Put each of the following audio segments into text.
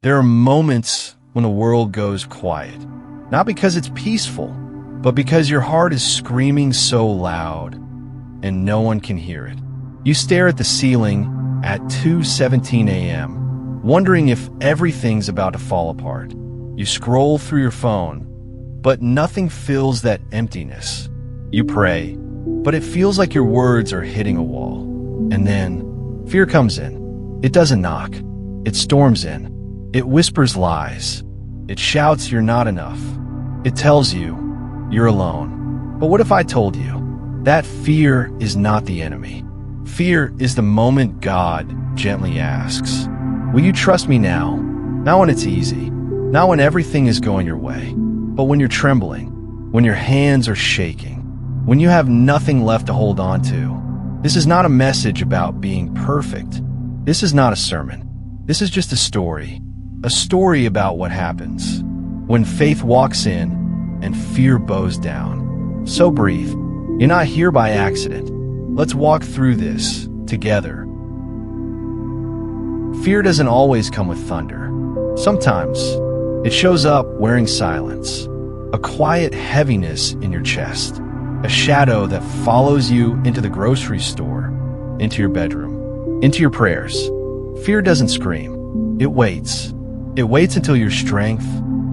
There are moments when the world goes quiet, not because it's peaceful, but because your heart is screaming so loud and no one can hear it. You stare at the ceiling at 2:17 a.m., wondering if everything's about to fall apart. You scroll through your phone, but nothing fills that emptiness. You pray, but it feels like your words are hitting a wall. And then, fear comes in. It doesn't knock. It storms in. It whispers lies. It shouts you're not enough. It tells you you're alone. But what if I told you that fear is not the enemy? Fear is the moment God gently asks, will you trust me now? Not when it's easy, not when everything is going your way, but when you're trembling, when your hands are shaking, when you have nothing left to hold on to. This is not a message about being perfect. This is not a sermon. This is just a story about what happens when faith walks in and fear bows down. So breathe. You're not here by accident. Let's walk through this together. Fear doesn't always come with thunder. Sometimes it shows up wearing silence, a quiet heaviness in your chest, a shadow that follows you into the grocery store, into your bedroom, into your prayers. Fear doesn't scream. It waits. It waits until your strength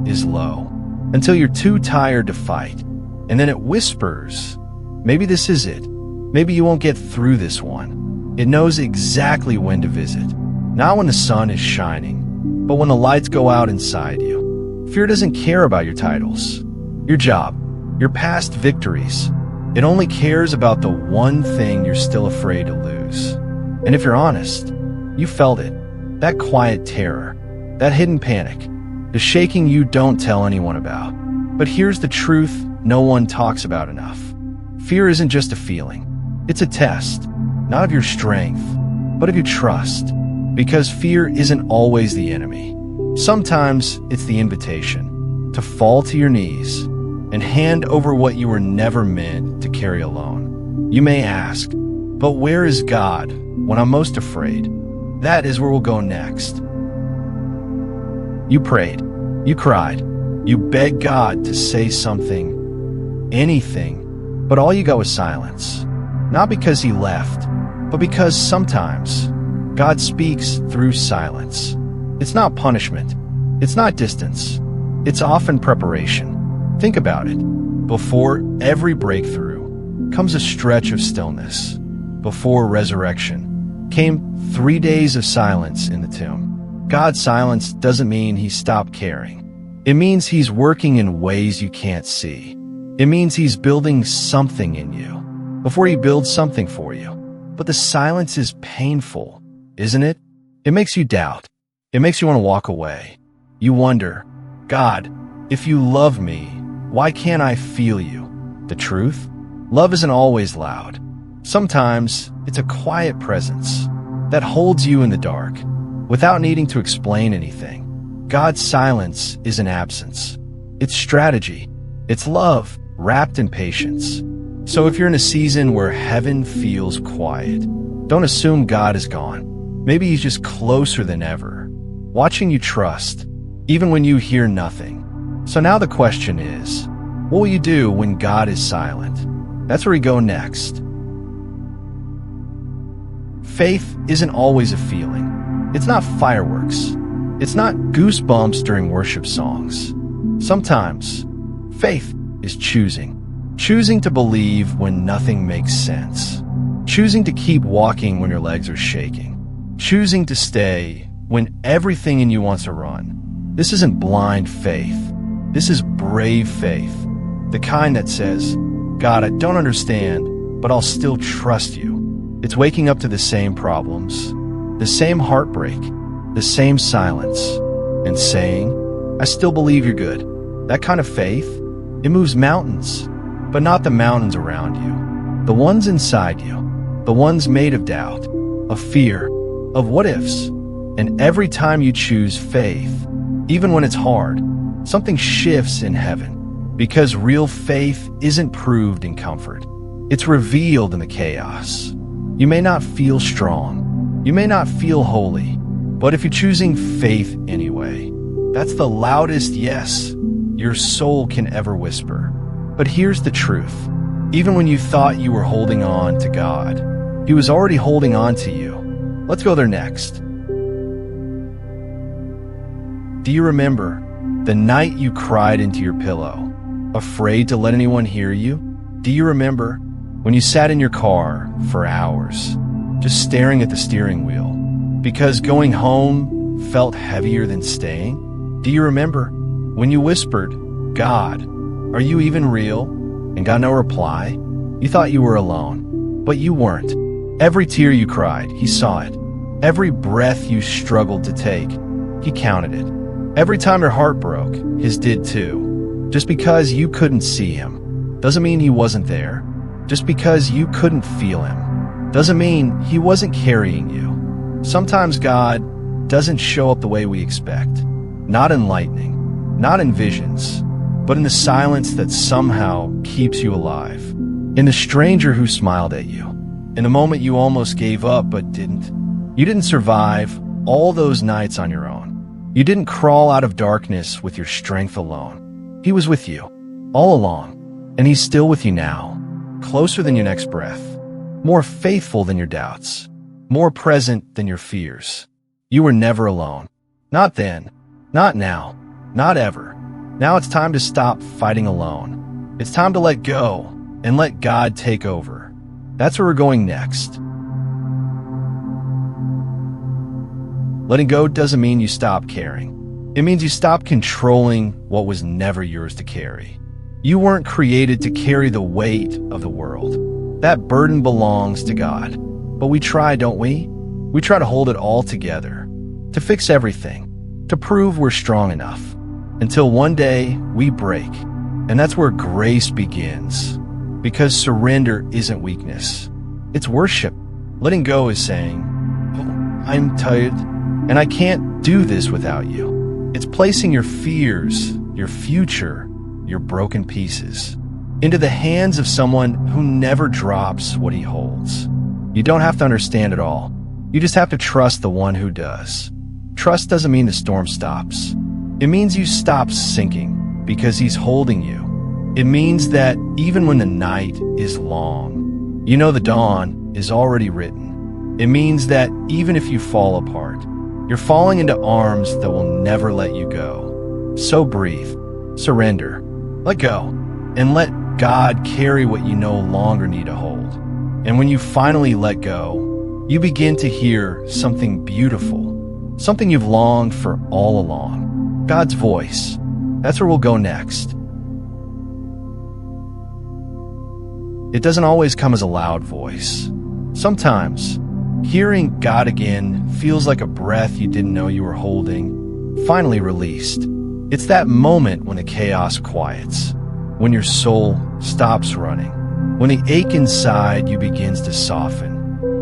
is low, until you're too tired to fight. And then it whispers, maybe this is it. Maybe you won't get through this one. It knows exactly when to visit. Not when the sun is shining, but when the lights go out inside you. Fear doesn't care about your titles, your job, your past victories. It only cares about the one thing you're still afraid to lose. And if you're honest, you felt it. That quiet terror, that hidden panic, the shaking you don't tell anyone about. But here's the truth no one talks about enough. Fear isn't just a feeling. It's a test, not of your strength, but of your trust. Because fear isn't always the enemy. Sometimes it's the invitation to fall to your knees and hand over what you were never meant to carry alone. You may ask, but where is God when I'm most afraid? That is where we'll go next. You prayed, you cried, you begged God to say something, anything, but all you got was silence. Not because he left, but because sometimes God speaks through silence. It's not punishment. It's not distance. It's often preparation. Think about it. Before every breakthrough comes a stretch of stillness. Before resurrection came 3 days of silence in the tomb. God's silence doesn't mean he stopped caring. It means he's working in ways you can't see. It means he's building something in you before he builds something for you. But the silence is painful, isn't it? It makes you doubt. It makes you want to walk away. You wonder, God, if you love me, why can't I feel you? The truth? Love isn't always loud. Sometimes it's a quiet presence that holds you in the dark without needing to explain anything. God's silence isn't absence. It's strategy. It's love wrapped in patience. So if you're in a season where heaven feels quiet, don't assume God is gone. Maybe he's just closer than ever, watching you trust, even when you hear nothing. So now the question is, what will you do when God is silent? That's where we go next. Faith isn't always a feeling. It's not fireworks. It's not goosebumps during worship songs. Sometimes, faith is choosing. Choosing to believe when nothing makes sense. Choosing to keep walking when your legs are shaking. Choosing to stay when everything in you wants to run. This isn't blind faith. This is brave faith. The kind that says, God, I don't understand, but I'll still trust you. It's waking up to the same problems, the same heartbreak, the same silence, and saying, I still believe you're good. That kind of faith, it moves mountains, but not the mountains around you. The ones inside you, the ones made of doubt, of fear, of what ifs. And every time you choose faith, even when it's hard, something shifts in heaven. Because real faith isn't proved in comfort. It's revealed in the chaos. You may not feel strong. You may not feel holy. But if you're choosing faith anyway, that's the loudest yes your soul can ever whisper. But here's the truth. Even when you thought you were holding on to God, He was already holding on to you. Let's go there next. Do you remember the night you cried into your pillow, afraid to let anyone hear you? Do you remember when you sat in your car for hours, just staring at the steering wheel, because going home felt heavier than staying? Do you remember when you whispered, "God, are you even real?" and got no reply? You thought you were alone, but you weren't. Every tear you cried, He saw it. Every breath you struggled to take, He counted it. Every time your heart broke, His did too. Just because you couldn't see Him doesn't mean He wasn't there. Just because you couldn't feel Him doesn't mean He wasn't carrying you. Sometimes God doesn't show up the way we expect. Not in lightning, not in visions, but in the silence that somehow keeps you alive. In the stranger who smiled at you. In the moment you almost gave up but didn't. You didn't survive all those nights on your own. You didn't crawl out of darkness with your strength alone. He was with you, all along, and He's still with you now, closer than your next breath, more faithful than your doubts, more present than your fears. You were never alone. Not then, not now, not ever. Now it's time to stop fighting alone. It's time to let go and let God take over. That's where we're going next. Letting go doesn't mean you stop caring. It means you stop controlling what was never yours to carry. You weren't created to carry the weight of the world. That burden belongs to God. But we try, don't we? We try to hold it all together, to fix everything, to prove we're strong enough, until one day we break. And that's where grace begins. Because surrender isn't weakness. It's worship. Letting go is saying, "Oh, I'm tired, and I can't do this without you." It's placing your fears, your future, your broken pieces into the hands of someone who never drops what He holds. You don't have to understand it all. You just have to trust the one who does. Trust doesn't mean the storm stops. It means you stop sinking because He's holding you. It means that even when the night is long, you know the dawn is already written. It means that even if you fall apart, you're falling into arms that will never let you go. So breathe, surrender, let go, and let God carry what you no longer need to hold. And when you finally let go, you begin to hear something beautiful, something you've longed for all along. God's voice. That's where we'll go next. It doesn't always come as a loud voice. Sometimes, hearing God again feels like a breath you didn't know you were holding, finally released. It's that moment when the chaos quiets, when your soul stops running, when the ache inside you begins to soften.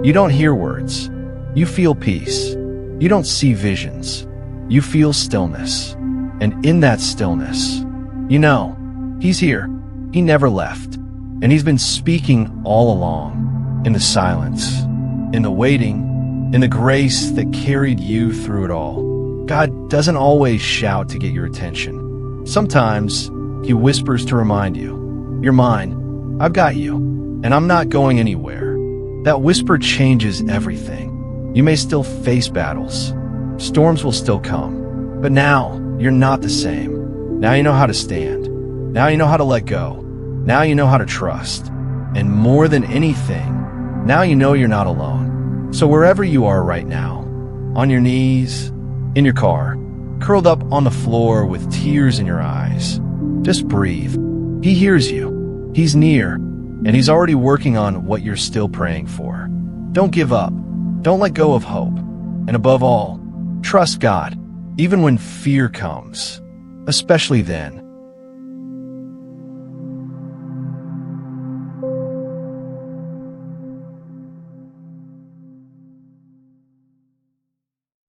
You don't hear words. You feel peace. You don't see visions. You feel stillness. And in that stillness, you know, He's here. He never left. And He's been speaking all along, in the silence, in the waiting, in the grace that carried you through it all. God doesn't always shout to get your attention. Sometimes He whispers to remind you, "You're mine. I've got you, and I'm not going anywhere." That whisper changes everything. You may still face battles. Storms will still come. But now, you're not the same. Now you know how to stand. Now you know how to let go. Now you know how to trust. And more than anything, now you know you're not alone. So wherever you are right now, on your knees, in your car, curled up on the floor with tears in your eyes, just breathe. He hears you. He's near, and He's already working on what you're still praying for. Don't give up. Don't let go of hope. And above all, trust God, even when fear comes, especially then.